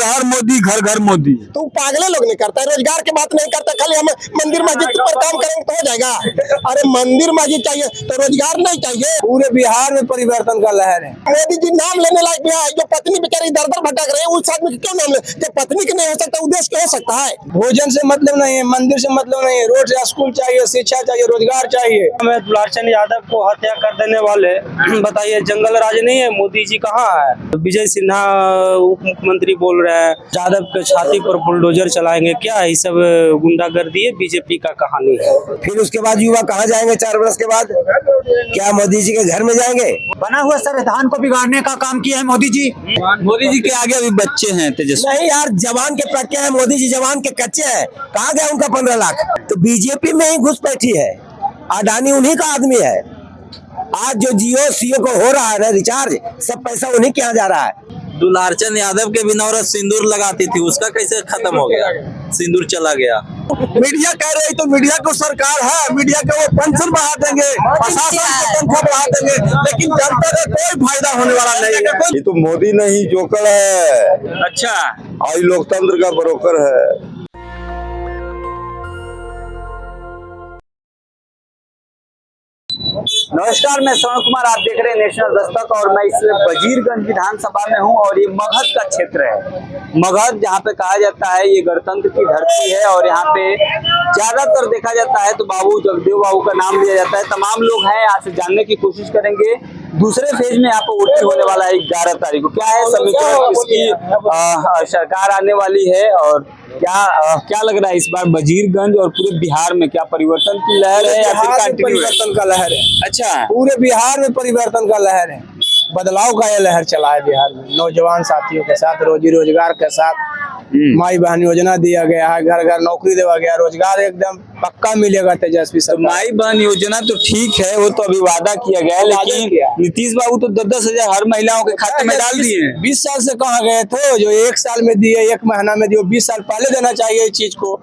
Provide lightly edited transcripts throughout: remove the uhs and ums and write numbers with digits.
हर मोदी, घर घर मोदी। तो पागले लोग नहीं करता, रोजगार की बात नहीं करता, खाली हम मंदिर मस्जिद पर काम करेंगे तो हो जाएगा। अरे मंदिर मस्जिद चाहिए तो रोजगार नहीं चाहिए। पूरे बिहार में परिवर्तन का लहर है। मोदी जी नाम लेने लायक भी है, जो पत्नी बेचारी दर दर भटक रहे हैं उस आदमी की क्यों नाम ले? जब पत्नी की नहीं हो सकता उद्देश्य क्या हो सकता है? भोजन से मतलब नहीं है, मंदिर से मतलब नहीं है, रोड से स्कूल चाहिए, शिक्षा चाहिए, रोजगार चाहिए। हमें दुलारचंद यादव को हत्या कर देने वाले बताइए जंगल राज नहीं है? मोदी जी कहाँ है? विजय सिन्हा उप मुख्यमंत्री बोल रहे हैं यादव के छाती पर बुलडोजर चलाएंगे, क्या ये सब गुंडागर्दी है? बीजेपी का कहानी है। फिर उसके बाद युवा कहाँ जाएंगे 4 वर्ष के बाद? क्या मोदी जी के घर में जाएंगे? बना हुआ संविधान को बिगाड़ने का काम किया है मोदी जी। मोदी जी के आगे अभी बच्चे हैं तेजस्वी। नहीं यार, जवान के पक्के हैं, मोदी जी जवान के कच्चे हैं। कहाँ गया उनका 15 लाख? तो बीजेपी में ही घुस बैठी है, अडानी उन्हीं का आदमी है। आज जो जियो सीओ को हो रहा है ना रिचार्ज, सब पैसा उन्हीं के यहाँ जा रहा है। दुलारचंद यादव के बिना औरत सिंदूर लगाती थी, उसका कैसे खत्म हो गया? सिंदूर चला गया। मीडिया कह रही तो मीडिया को सरकार है, मीडिया को वो पेंशन बढ़ा देंगे, प्रशासन को तनख्वाह बढ़ा देंगे, लेकिन जनता का कोई फायदा होने वाला नहीं है। ये तो मोदी नहीं जोकर है। अच्छा, आई लोकतंत्र का ब्रोकर है। नमस्कार, मैं श्रवण कुमार, आप देख रहे हैं नेशनल दस्तक और मैं इस वजीरगंज विधानसभा में हूं और ये मगध का क्षेत्र है। मगध जहां पे कहा जाता है ये गणतंत्र की धरती है और यहाँ पे ज्यादातर देखा जाता है तो बाबू जगदेव बाबू का नाम लिया जाता है। तमाम लोग हैं, यहाँ से जानने की कोशिश करेंगे। दूसरे फेज में यहाँ पे वोटिंग होने वाला है 11 तारीख को। क्या है समीकरण, किसकी सरकार आने वाली है और क्या लग रहा है इस बार वजीरगंज और पूरे बिहार में क्या परिवर्तन की लहर है या फिर परिवर्तन का लहर है? अच्छा, पूरे बिहार में परिवर्तन का लहर है, बदलाव का यह लहर चला है बिहार में। नौजवान साथियों के साथ, रोजी रोजगार के साथ, माई बहन योजना दिया गया है, घर घर नौकरी दिया गया, रोजगार एकदम पक्का मिलेगा तेजस्वी तो सरकार। माई बहन योजना तो ठीक है, वो तो अभी वादा किया गया है, लेकिन नीतीश बाबू तो 10-10 हजार हर महिलाओं के खाते में डाल दिए। 20 साल से कहाँ गए थे? जो 1 साल में दिए, 1 महीना में दिए, 20 साल पहले देना चाहिए इस चीज को।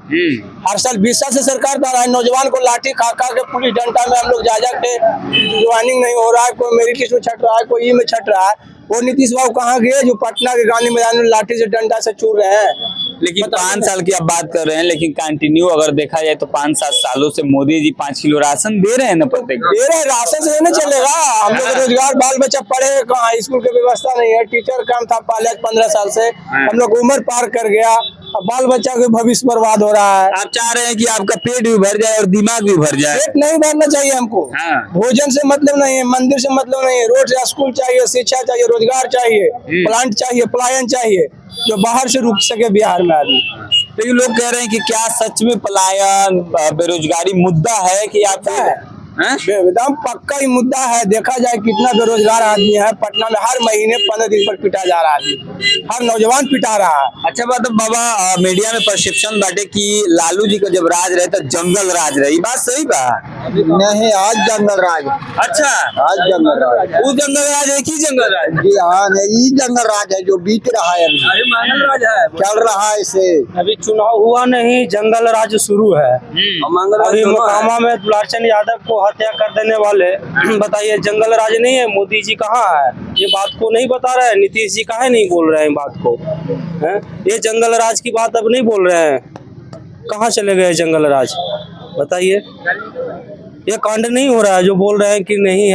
हर साल 20 साल से सरकार दे रहा है। नौजवान को लाठी खा खा के पुलिस डंडा में हम लोग जा के ज्वाइनिंग नहीं हो रहा है, कोई मेरिट लिस्ट में छट रहा है, कोई ई में छट रहा है। वो नीतीश बाबू कहाँ गए जो पटना के गांधी मैदान में लाठी से डंडा से चूर रहे हैं? लेकिन 5 साल की आप बात कर रहे हैं, लेकिन कंटिन्यू अगर देखा जाए तो 5-7 सालों से मोदी जी 5 किलो राशन दे रहे हैं ना प्रत्येक। दे रहे, राशन से नहीं चलेगा। हम लोग रोजगार, बाल बच्चा पढ़े कहाँ, स्कूल की व्यवस्था नहीं है। टीचर काम था पहले 15 साल से, हम लोग उम्र पार कर गया, अब बाल बच्चा का भविष्य बर्बाद हो रहा है। आप चाह रहे हैं कि आपका पेट भी भर जाए और दिमाग भी भर जाए। पेट नहीं भरना चाहिए हमको। भोजन से मतलब नहीं है, मंदिर से मतलब नहीं है, रोड से स्कूल चाहिए, शिक्षा चाहिए, रोजगार चाहिए, प्लांट चाहिए, पलायन चाहिए, जो बाहर से रुक सके बिहार में आदमी। लेकिन लोग कह रहे हैं कि क्या सच में पलायन, बेरोजगारी मुद्दा है कि आप एकदम पक्का ही मुद्दा है। देखा जाए कितना बेरोजगार आदमी है पटना में, हर महीने 15 दिन पर पिटा जा रहा है, हर नौजवान पिटा रहा है। अच्छा बात है बाबा, मीडिया में परसेप्शन बाटे कि लालू जी का जब राज रहे तो जंगल राज रहे, बात सही बा? नहीं, आज जंगल राज। अच्छा, आज जंगल राज, वो जंगल राज है कि जंगल राज? जी हाँ, ये जंगल राज है जो बीत रहा है, अरे मंगल राज है, चल रहा है। इसे अभी चुनाव हुआ नहीं, जंगल राज शुरू है। अभी मोकामा में दुलारचंद यादव को हत्या कर देने वाले बताइए जंगल राज नहीं है? मोदी जी कहाँ है? ये बात को नहीं बता रहे हैं। नीतीश जी काहे नहीं बोल रहे हैं बात को? हैं? ये जंगल राज की बात अब नहीं बोल रहे हैं। कहाँ चले गए जंगल राज? बताइए, ये कांड नहीं हो रहा है जो बोल रहे हैं कि नहीं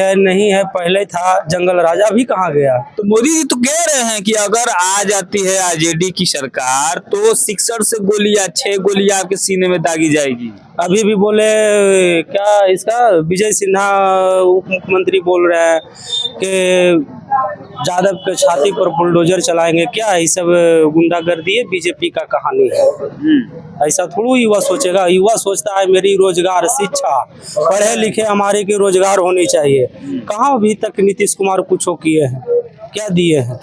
है, पहले था जंगल राज, अभी कहाँ गया? तो मोदी जी तो कह रहे हैं कि अगर आ जाती है आरजेडी की सरकार तो 66 गोलियां, 6 गोलियां आपके सीने में दागी जाएगी। अभी भी बोले क्या, इसका विजय सिन्हा उप मुख्यमंत्री बोल रहे हैं कि यादव के छाती पर बुलडोजर चलाएंगे, क्या ये सब गुंडागर्दी है? बीजेपी का कहानी है। ऐसा थोड़ा युवा सोचेगा। युवा सोचता है मेरी रोजगार, शिक्षा, पढ़े लिखे हमारे के रोजगार होनी चाहिए। कहाँ अभी तक नीतीश कुमार कुछ किए हैं? क्या दिए हैं?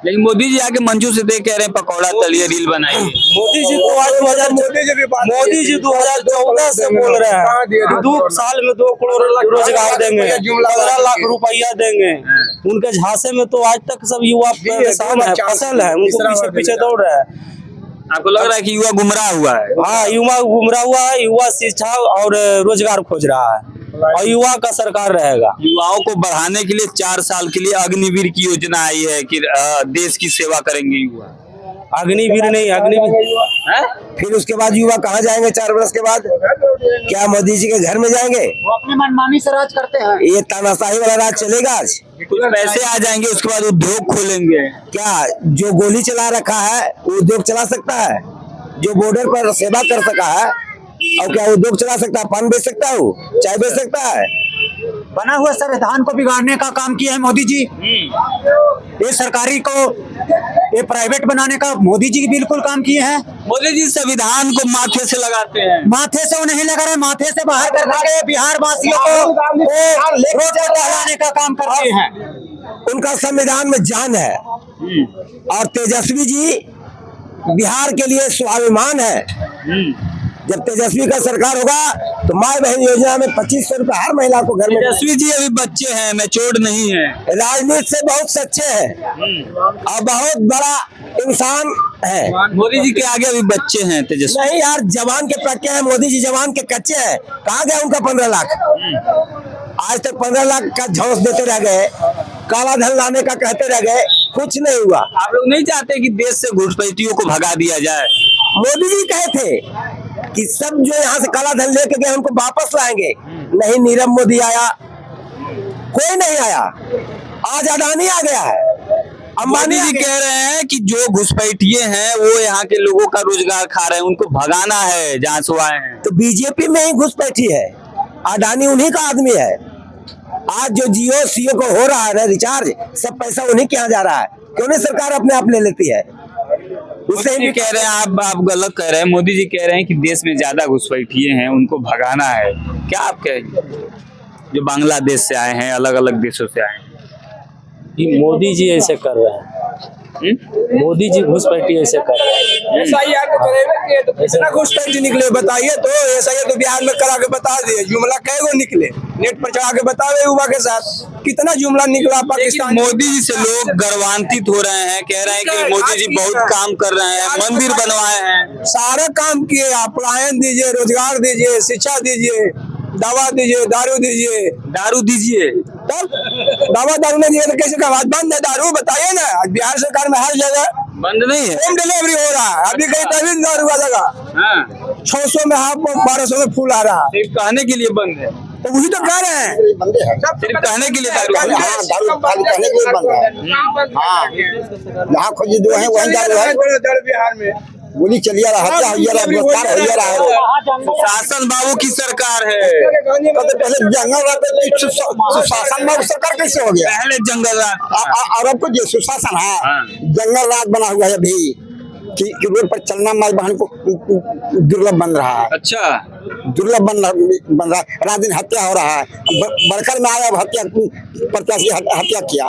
लेकिन मोदी जी आके मंचू से कह रहे हैं पकौड़ा तलिए, रील बनाइए। मोदी जी तो आज 2014 से बोल रहे हैं कि 2 साल में 2 करोड़ रोजगार देंगे, 15 लाख रुपया देंगे। उनके झांसे में तो आज तक सब युवा परेशान है, फसल है, उनको पीछे दौड़ रहे हैं। आपको लग रहा है कि युवा गुमराह हुआ है? हाँ, युवा गुमराह हुआ है। युवा शिक्षा और रोजगार खोज रहा है और युवा का सरकार रहेगा। युवाओं को बढ़ाने के लिए 4 साल के लिए अग्निवीर की योजना आई है कि देश की सेवा करेंगे युवा। अग्निवीर नहीं, अग्निवीर हैं? फिर उसके बाद युवा कहाँ जाएंगे 4 वर्ष के बाद? क्या मोदी जी के घर में जाएंगे? वो अपनी मनमानी से राज करते हैं। ये तानाशाही वाला राज चलेगा आज? कुछ पैसे आ जाएंगे उसके बाद उद्योग खोलेंगे। क्या जो गोली चला रखा है वो उद्योग चला सकता है? जो बॉर्डर पर सेवा कर सका है और क्या उद्योग चला सकता है? पान बेच सकता है, वो चाय बेच सकता है? बना हुआ संविधान को बिगाड़ने का काम किया है मोदी जी। ये सरकारी को ये प्राइवेट बनाने का मोदी जी बिल्कुल काम किए हैं। मोदी जी संविधान को माथे से लगाते हैं। माथे से वो नहीं लगा रहे, माथे से बाहर कर के बिहार वासियों को रोज टहलाने का काम करते हैं। उनका संविधान में जान है। और तेजस्वी जी बिहार के लिए स्वाभिमान है। जब तेजस्वी का सरकार होगा तो माई बहन योजना में 2500 रुपए हर महिला को घर में। तेजस्वी जी अभी बच्चे हैं, मैच्योर्ड नहीं है। राजनीति से बहुत सच्चे हैं और बहुत बड़ा इंसान है। मोदी जी के आगे अभी बच्चे हैं तेजस्वी। नहीं यार, जवान के पक्के हैं, मोदी जी जवान के कच्चे हैं। कहाँ गया उनका 15 लाख? आज तक 15 लाख का झोंस देते रह गए, काला धन लाने का कहते रह गए, कुछ नहीं हुआ। आप लोग नहीं चाहते कि देश से घुसपैठियों को भगा दिया जाए? मोदी जी कहे थे कि सब जो यहाँ से काला धन लेके गए उनको वापस लाएंगे। नहीं, नीरव मोदी आया, कोई नहीं आया। आज अडानी आ गया है, अंबानी मोदी जी कह रहे हैं कि जो घुसपैठिए हैं वो यहाँ के लोगों का रोजगार खा रहे हैं, उनको भगाना है जहाँ से आए हैं। तो बीजेपी में ही घुसपैठी है, अडानी उन्हीं का आदमी है। आज जो जियो सीओ को हो रहा है ना रिचार्ज, सब पैसा उन्हीं के यहाँ जा रहा है। क्यों नहीं सरकार अपने आप ले लेती है? उससे भी कह रहे हैं आप गलत कह रहे हैं। मोदी जी कह रहे हैं कि देश में ज्यादा घुसपैठिए हैं, उनको भगाना है। क्या आप कहेंगे? जो बांग्लादेश से आए हैं, अलग अलग देशों से आए हैं। ये मोदी जी ऐसे कर रहे हैं। मोदी जी घुसपैठी ऐसे कर रहे हैं। SIR तो करेंगे तो कितना घुसपैठी निकले बताइए तो। SIR तो बिहार में करा के बता दिए, जुमला कैगो निकले, नेट पर चढ़ा के बतावे युवा के साथ कितना जुमला निकला पाकिस्तान। मोदी जी से लोग गर्वान्वित हो रहे हैं, कह रहे हैं कि मोदी जी बहुत काम कर रहे हैं, मंदिर बनवाए हैं, सारा काम किए। आप पलायन दीजिए, रोजगार दीजिए, शिक्षा दीजिए, दवा दीजिए, दारू दीजिए। दारू दीजिए। तब दवा दारू नहीं दिए तो कैसे का बात? बंद है दारू, बताइए ना। आज बिहार सरकार में हर जगह बंद नहीं है, होम डिलीवरी हो रहा है। अभी कहीं तभी दारू वाला हाँ। 600 में हाफ, 1200 में फूल आ रहा है। सिर्फ कहने के लिए बंद है, तो वही तो कह रहे हैं, बंदे हैं। सिर्फ कहने के लिए दारू बंद है। हाँ, दारू खाली कहने के लिए बंद है। हाँ, जहाँ खोजी जो है वही दारू है। बिहार में गोली चलिए रहा, हत्या हो रहा, गिरफ्तार हो रहा है। शासन बाबू की सरकार है। तो पहले जंगल रहते तो सुशासन में सरकार कैसे हो गया? पहले जंगल राज। और अब तो जो सुशासन है, हाँ। जंगल राज बना हुआ है अभी कि रोड पर चलना माई बहन को दुर्लभ बन रहा है। अच्छा, दुर्लभ बन रहा है। रात दिन हत्या हो रहा है। बड़कर में आया, अब हत्या प्रत्याशी हत्या किया।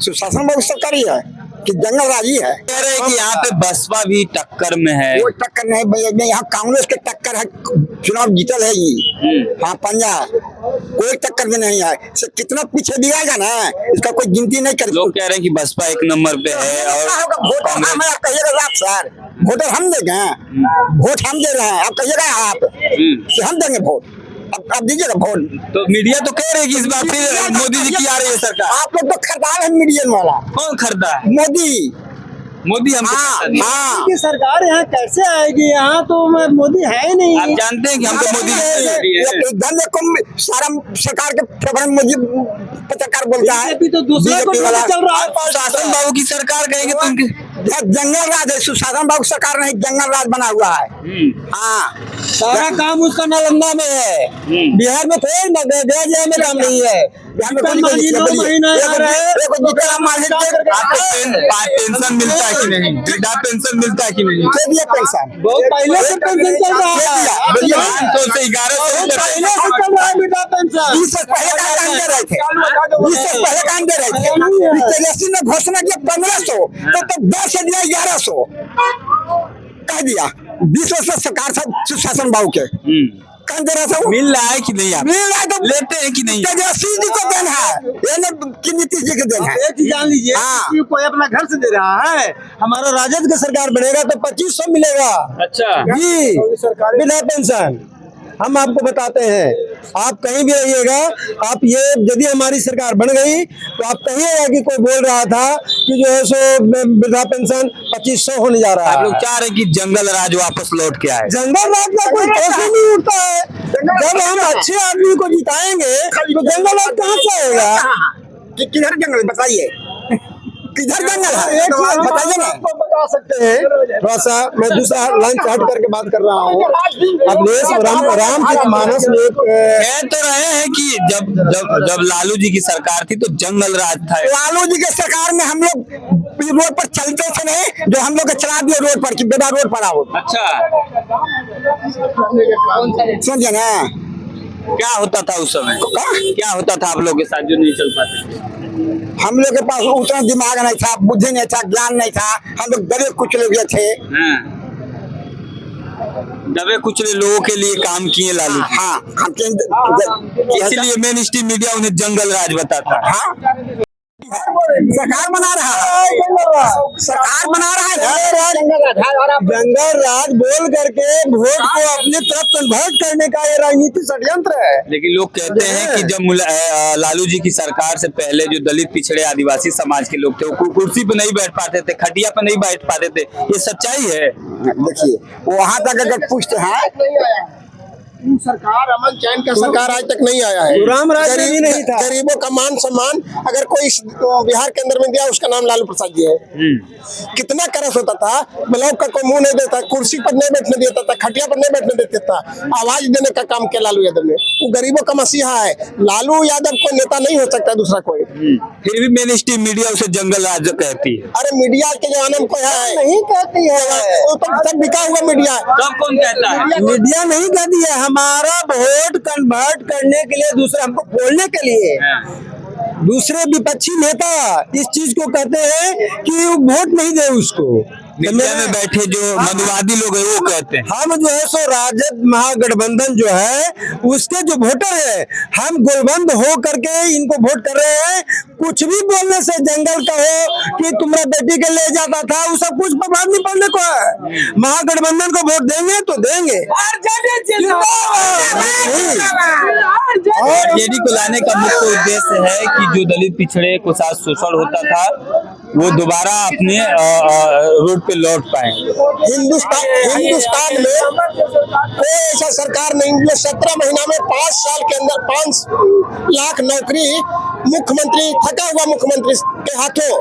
सुशासन बहुत सरकारी है कि जंगल राजी है। कह रहे हैं कि यहाँ पे बसपा भी टक्कर में है। कोई टक्कर नहीं भैया, यहाँ कांग्रेस के टक्कर है। चुनाव जीतल है ये। हाँ, पंजा कोई टक्कर में नहीं है। से कितना पीछे दिखाएगा ना, इसका कोई गिनती नहीं कर। लोग कह रहे हैं कि बसपा 1 नंबर पे है और वोट हमें कहिएगा आप सर, वोटर हम देंगे, वोट हम दे रहे हैं। आप कहिएगा आप कि हम देंगे वोट, अब दीजिएगा वोट। तो मीडिया तो कह रहे हैं कि इस बार फिर मोदी जी की आ रही है सरकार। आप लोग तो खरीदार है मीडियम वाला। कौन खरीदा है? मोदी। मोदी हमको हाँ, पैसा दिया। हाँ। की सरकार यहाँ कैसे आएगी? यहाँ तो मोदी है ही नहीं। आप जानते हैं कि हमको मोदी जी ने पैसा दिया है। एकदम देखो सारा सरकार के फेवर में मुझे पत्रकार बोलता है। बीजेपी तो दूसरे को बीजेपी वाला चल रहा है। शासन बाबू की सरकार कहेंगे तो उनके जंगल राज है। सुशासन बाबू सरकार नहीं, जंगल राज बना हुआ है। हाँ, सारा काम उसका नालंदा में है। बिहार में कोई गया में काम नहीं है। बिहार में कोई नहीं है। पेंशन मिलता है कि नहीं? वृद्धा पेंशन मिलता है कि नहीं? पेंशन बहुत पहले से पेंशन चल रहा है। 500 से 1100 पहले से चल रहा है वृद्धा पेंशन। 20 वर्ष पहले काम दे रहे थे। 20 वर्ष पहले काम दे रहे थे। तेजस्वी ने घोषणा किया 1500, तो 10 से दिया 1100 कह दिया। 20 वर्ष सरकार था सुशासन बाबू के, कौन दे रहा था? मिल रहा है कि नहीं? आप मिल रहा है तो लेते हैं कि नहीं? तेजस्वी जी को देन है, ये न कि नीतीश जी को देन है। एक चीज जान लीजिए, हाँ। कोई अपना घर से दे रहा है। हमारा राजद का सरकार बनेगा तो 2500 मिलेगा अच्छा जी, बिना पेंशन। हम आपको बताते हैं आप कहीं भी रहिएगा, आप ये यदि हमारी सरकार बन गई तो आप कहिएगा कि कोई बोल रहा था कि जो है सो वृद्धा पेंशन 2500 होने जा रहा आप है। लोग चाह रहे हैं कि जंगल राज वापस लौट के आए। जंगल राज का कोई प्रश्न नहीं उठता है। जब हम अच्छे आदमी को जिताएंगे तो जंगल राज कहाँ से आएगा? किधर जंगल बताइए, किधर जंगल है बताइए ना। आपको बता सकते हैं, थोड़ा सा मैं दूसरा लाइन हट करके बात कर रहा हूँ। अब रामचरितमानस में कह तो रहे हैं कि जब जब जब लालू जी की सरकार थी तो जंगल राज था। लालू जी के सरकार में हम लोग रोड पर चलते थे नहीं, जो हम लोग चला दिए रोड पर कि बेटा रोड पर आओ। अच्छा, समझे ना। क्या होता था उस समय? क्या होता था आप लोग के साथ जो नहीं चल पाते थे? हम लोग के पास उतना दिमाग नहीं था, बुद्धि नहीं था, ज्ञान नहीं था, हम लोग दबे कुछ लोग थे। दबे कुचले लोगों के लिए काम किए लालू। हाँ, इसलिए मेन स्ट्रीम मीडिया उन्हें जंगल राज बताता है। हाँ, सरकार बना रहा है, सरकार बना रहा है जंगल राज बोल करके वोट को अपनी तरफ कन्वर्ट करने का ये राजनीति षड्यंत्र है। लेकिन लोग कहते हैं कि जब लालू जी की सरकार से पहले जो दलित पिछड़े आदिवासी समाज के लोग थे वो कुर्सी पे नहीं बैठ पाते थे, खटिया पे नहीं बैठ पाते थे, ये सच्चाई है? देखिए वहाँ तक अगर पूछते हैं सरकार अमन चैन का सरकार आज तक नहीं आया है। राम राज में भी नहीं था। गरीबों का मान सम्मान अगर कोई बिहार के अंदर में दिया, उसका नाम लालू प्रसाद जी है। कितना करस होता था, ब्लॉक का कोई मुंह नहीं देता, कुर्सी पर नहीं बैठने देता था, खटिया पर नहीं बैठने देता था, आवाज देने का काम किया लालू यादव ने। वो गरीबों का मसीहा है। लालू यादव कोई नेता नहीं हो सकता दूसरा कोई। फिर भी मेन स्ट्रीम मीडिया उसे जंगल राज कहती है। अरे मीडिया के जमाने में कोई है नहीं कहती है, सब बिका हुआ मीडिया है। तब कौन कहता है? मीडिया नहीं कहती है। हमारा वोट कन्वर्ट करने के लिए, दूसरे हमको बोलने के लिए दूसरे विपक्षी नेता इस चीज को कहते हैं कि वोट नहीं दे उसको। मीडिया में बैठे जो मनुवादी लोग हैं वो कहते हैं हम जो है सो राजद महागठबंधन जो है उसके जो वोटर है, हम गोलबंद हो करके इनको वोट कर रहे हैं। कुछ भी बोलने से, जंगल का हो कि तुम्हारा बेटी के ले जाता था, वो सब कुछ प्रभाव नहीं पड़ने को है। महागठबंधन को वोट देंगे तो देंगे। आरजेडी को लाने का मुख्य उद्देश्य है कि जो दलित पिछड़े को साथ शोषण होता था वो दोबारा अपने रोड पे लौट पाए। हिंदुस्तान में कोई ऐसा सरकार नहीं जो 17 महीना में 5 साल के अंदर 5 लाख नौकरी मुख्यमंत्री, थका हुआ मुख्यमंत्री के हाथों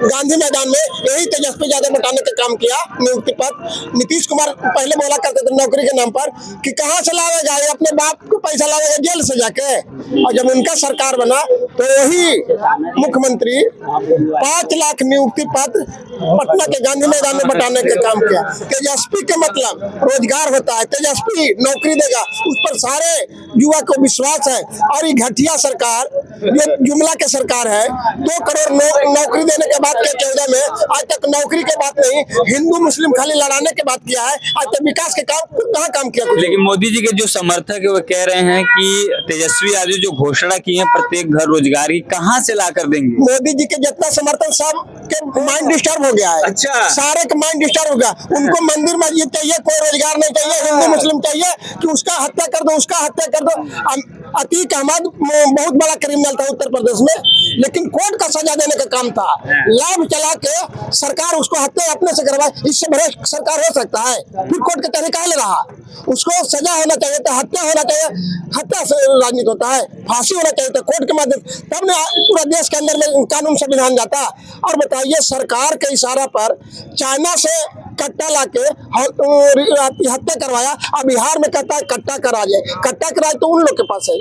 गांधी मैदान में यही तेजस्वी यादव बटाने का काम किया। नियुक्ति पर नीतीश कुमार पहले बोला करते थे नौकरी के नाम पर कि कहाँ से लावेगा, ये अपने बाप को पैसा लावेगा जेल से जाके। और जब उनका सरकार बना तो वही मुख्यमंत्री 5 लाख नियुक्ति पत्र पटना के गांधी मैदान में बटाने का काम किया। तेजस्वी के मतलब रोजगार होता है, तेजस्वी नौकरी देगा, उस पर सारे युवा को विश्वास है। और ये घटिया सरकार, ये जुमला के सरकार है। 2 करोड़ नौकरी देने के बाद के 14 में आज तक नौकरी के बात नहीं, हिंदू मुस्लिम खाली लड़ाने के बात किया है। आज तक विकास के काम कहाँ काम किया? लेकिन मोदी जी के जो समर्थक है वो कह रहे हैं कि तेजस्वी यादव जो घोषणा की है प्रत्येक घर रोजगार की, कहाँ से ला कर देंगे? मोदी जी के जितना समर्थन सब के माइंड डिस्टर्ब हो गया है। अच्छा, सारे का माइंड डिस्टर्ब हो गया। उनको मंदिर मस्जिद चाहिए, कोई रोजगार नहीं चाहिए। हिंदू मुस्लिम चाहिए कि उसका हत्या कर दो, उसका हत्या कर दो। अतीक अहमद बहुत बड़ा क्रिमिनल था उत्तर प्रदेश में, लेकिन कोर्ट का सजा देने का काम था। लाभ चला के सरकार उसको हत्या अपने से करवाए, इससे बड़ा सरकार हो सकता है? फिर कोर्ट का तरीका ले रहा, उसको सजा होना चाहिए था, हत्या होना चाहिए, हत्या से राजनीति होता है, फांसी होना चाहिए था कोर्ट के माध्यम, तब ना पूरा देश के अंदर में कानून संविधान जाता। और बताइए सरकार के इशारा पर चाइना से कट्टा लाके हत्या करवाया, अब बिहार में कहता है कट्टा करा जाए। कट्टा कराए तो उन लोग के पास है।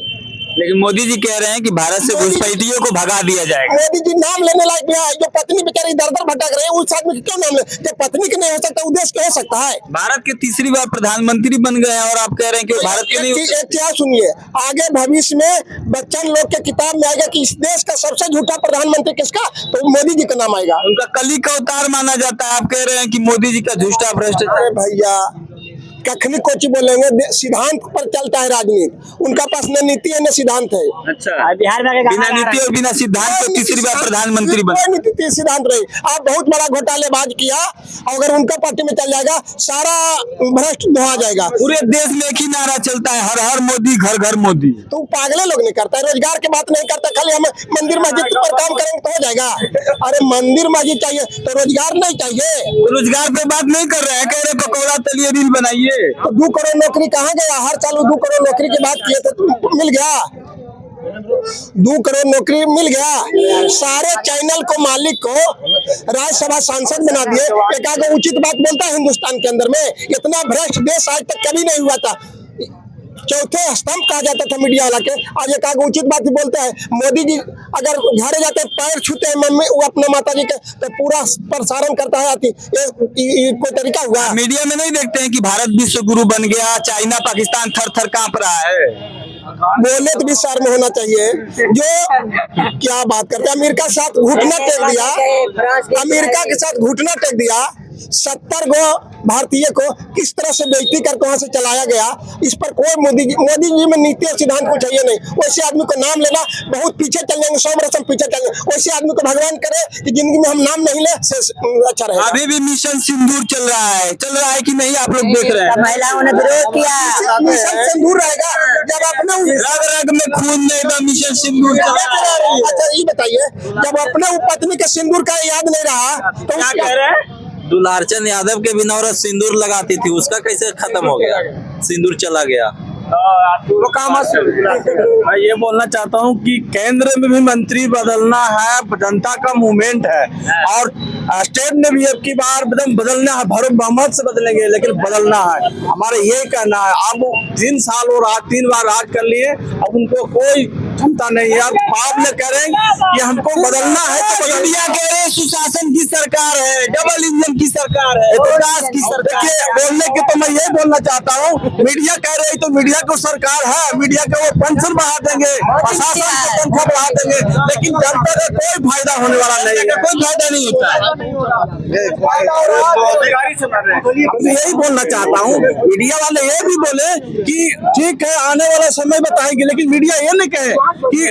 लेकिन मोदी जी कह रहे हैं कि भारत से घुसपैठियों को भगा दिया जाएगा। मोदी जी नाम लेने लायक भी है, जो पत्नी बेचारी दर दर भटक रहे हैं उस आदमी क्यों नाम ले? जब पत्नी के नहीं हो सकता, उद्देश्य क्या हो सकता है? भारत के तीसरी बार प्रधानमंत्री बन गए हैं और आप कह रहे हैं कि भारत के नहीं। क्या सुनिए, आगे भविष्य में बच्चन लोग के किताब में आएगा कि इस देश का सबसे झूठा प्रधानमंत्री किसका, तो मोदी जी का नाम आएगा। उनका कली का अवतार माना जाता है। आप कह रहे हैं कि मोदी जी का झूठा भ्रष्टाचार। भैया कखनी कोची बोलेंगे, सिद्धांत पर चलता है राजनीति। उनका पास न नीति है न सिद्धांत है। अच्छा, बिहार में बिना नीति और बिना सिद्धांत के तीसरी बार प्रधानमंत्री बने। कोई नीति सिद्धांत नहीं। आप बहुत बड़ा घोटालेबाज किया, अगर उनका पार्टी में चल जाएगा सारा भ्रष्ट धोआ जाएगा। पूरे देश में एक ही नारा चलता है, हर हर मोदी घर घर मोदी। तो पागले लोग नहीं करता है, रोजगार की बात नहीं करता, खाली हम मंदिर मस्जिद पर काम करेंगे तो हो जाएगा। अरे मंदिर मस्जिद चाहिए तो रोजगार नहीं चाहिए। रोजगार पे बात नहीं कर रहे हैं, कह रहे पकौड़ा तलिए रील बनाइए। तो 2 करोड़ नौकरी कहाँ गया? हर साल 2 करोड़ नौकरी की बात किए तो मिल गया? 2 करोड़ नौकरी मिल गया? सारे चैनल को मालिक को राज्यसभा सांसद बना दिए। एक उचित बात बोलता है हिंदुस्तान के अंदर में? इतना भ्रष्ट देश आज तक कभी नहीं हुआ था। चौथे स्तंभ कहा जाता था मीडिया वाला के, आज एक उचित बात ही बोलता है। मोदी जी अगर घरे जाते पैर छूते हैं मम्मी वो अपने माता जी के, तो पूरा प्रसारण करता है। ये कोई तरीका हुआ? मीडिया में नहीं देखते हैं कि भारत विश्व गुरु बन गया, चाइना पाकिस्तान थर थर कांप रहा है। बोले तो भी शर्म होना चाहिए। जो क्या बात करते हैं, अमेरिका के साथ घुटना टेक दिया, अमेरिका के साथ घुटना टेक दिया। 70 गो भारतीय को किस तरह से बेइज्जती करके वहां से चलाया गया। इस पर कोई मोदी जी में नीति और सिद्धांत को चाहिए नहीं। वैसे आदमी को नाम लेना बहुत पीछे चल जाएंगे, 100 वर्ष हम पीछे चल जाएंगे। वैसे आदमी को भगवान करे कि जिंदगी में हम नाम नहीं ले से अच्छा रहे। अभी भी मिशन सिंदूर चल रहा है कि नहीं? आप लोग देख रहे हैं, महिलाओं ने विरोध किया। मिशन सिंदूर रहेगा जब अपने रग रग में खून नहीं था, मिशन सिंदूर चल रहा है। अच्छा ये बताइए, जब अपने पत्नी के सिंदूर का याद नहीं रहा तो क्या कह रहे हैं? दुलारचंद यादव के बिना औरत सिंदूर लगाती थी, उसका कैसे खत्म हो गया? सिंदूर चला गया। मैं ये बोलना चाहता हूँ कि केंद्र में भी मंत्री बदलना है, जनता का मूवमेंट है, और स्टेट में भी अब की बार बदलना है, भरो बहुमत से बदलेंगे, लेकिन बदलना है। हमारे ये कहना है, अब 3 साल और 3 बार राज कर लिए, अब उनको कोई क्षमता नहीं है। अब आप ने कह रहे हैं कि हमको बदलना है तो इंडिया कह रहे हैं सुशासन की सरकार है, डबल इंजन की सरकार है, विकास की सरकार। देखिए बोलने के तो मैं ये बोलना चाहता हूँ, मीडिया कह रही तो मीडिया को सरकार है, मीडिया के वो पेंशन बढ़ा देंगे, प्रशासन की तनख्वाह बढ़ा देंगे, लेकिन जनता का कोई फायदा होने वाला नहीं है, कोई फायदा नहीं होता है। यही बोलना चाहता हूँ, मीडिया वाले ये भी बोले कि ठीक है आने वाला समय बताएंगे, लेकिन मीडिया ये नहीं कहे कि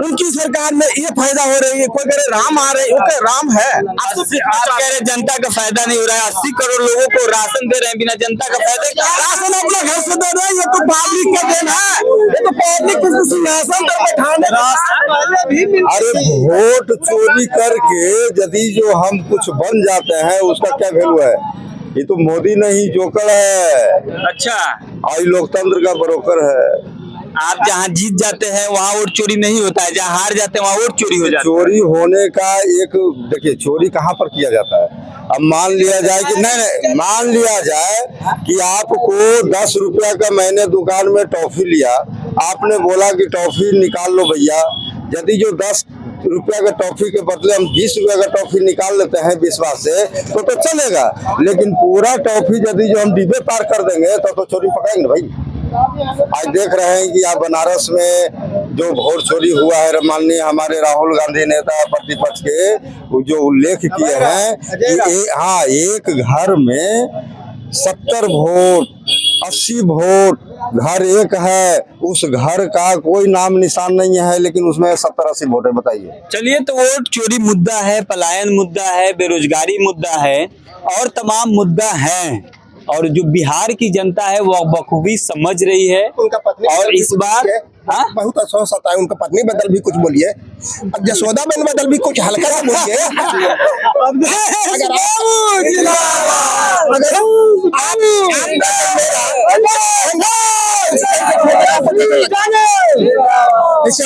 उनकी सरकार में ये फायदा हो रही है। कोई कह रहे राम आ रहे, ओके राम है। आप कह रहे जनता का फायदा नहीं हो रहा है, 80 करोड़ लोगों को राशन दे रहे हैं, बिना जनता का फायदा। राशन अपने घर से दे रहे हैं, ये तो पब्लिक का देन है, ये तो पब्लिक किसी सिंहासन पर बैठाने का। अरे वोट चोरी करके यदि जो हम कुछ बन जाते हैं उसका क्या वैल्यू है? ये तो मोदी नहीं जोकर है। अच्छा, आई लोकतंत्र का ब्रोकर है। आप जहाँ जीत जाते हैं वहाँ वोट चोरी नहीं होता है, जहाँ हार जाते हैं वहाँ वोट चोरी हो जाता है। चोरी होने का एक देखिए, चोरी कहाँ पर किया जाता है? अब मान लिया जाए कि नहीं, मान लिया जाए कि आपको 10 रुपया का मैंने दुकान में टॉफी लिया, आपने बोला कि टॉफी निकाल लो भैया। यदि जो 10 रुपया का टॉफी के बदले हम 20 रुपया का टॉफी निकाल लेते हैं विश्वास से तो चलेगा, लेकिन पूरा टॉफी यदि जो हम डिब्बे पार कर देंगे तो चोरी पकड़ेंगे भाई। आज देख रहे हैं कि आप बनारस में जो वोट चोरी हुआ है, माननीय हमारे राहुल गांधी नेता प्रतिपक्ष के जो उल्लेख किए हैं कि हाँ, एक घर में 70 वोट 80 वोट, घर एक है, उस घर का कोई नाम निशान नहीं है, लेकिन उसमें 70-80 वोट है। बताइए। चलिए, तो वोट चोरी मुद्दा है, पलायन मुद्दा है, बेरोजगारी मुद्दा है और तमाम मुद्दा हैं, और जो बिहार की जनता है वो बखूबी समझ रही है। उनका पत्नी और इस बार बहुत अफसोस आता है, उनका पत्नी बदल भी कुछ बोलिए, अब जसोदा बहन बदल भी कुछ हल्का सा बोलिए।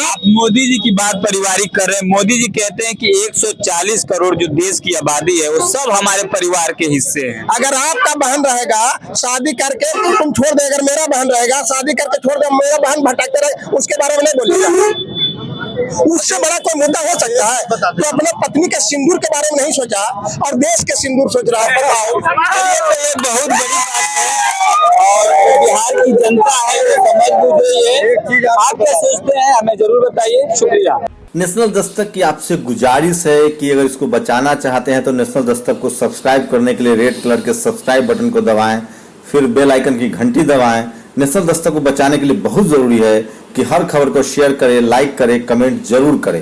आप मोदी जी की बात पारिवारिक कर रहे हैं। मोदी जी कहते हैं कि 140 करोड़ जो देश की आबादी है वो सब हमारे परिवार के हिस्से हैं। अगर आपका बहन रहेगा शादी करके तुम छोड़ दे, अगर मेरा बहन रहेगा शादी करके छोड़ दे, मेरा बहन भटकते रहे, उसके बारे में नहीं बोलिएगा। उससे बड़ा कोई मुद्दा हो सकता है? तो अपने पत्नी के सिंदूर के बारे में नहीं सोचा और देश के सिंदूर सोच रहा है। ये बहुत बड़ी बात है और बिहार की जनता है वो समझ बूझ रही है। आप क्या सोचते हैं हमें जरूर बताइए। शुक्रिया। नेशनल दस्तक की आपसे गुजारिश है कि अगर इसको बचाना चाहते हैं तो नेशनल दस्तक को सब्सक्राइब करने के लिए रेड कलर के सब्सक्राइब बटन को दबाएं, फिर बेल आइकन की घंटी दबाएं। नेशनल दस्तक को बचाने के लिए बहुत जरूरी है कि हर खबर को शेयर करें, लाइक करें, कमेंट जरूर करें।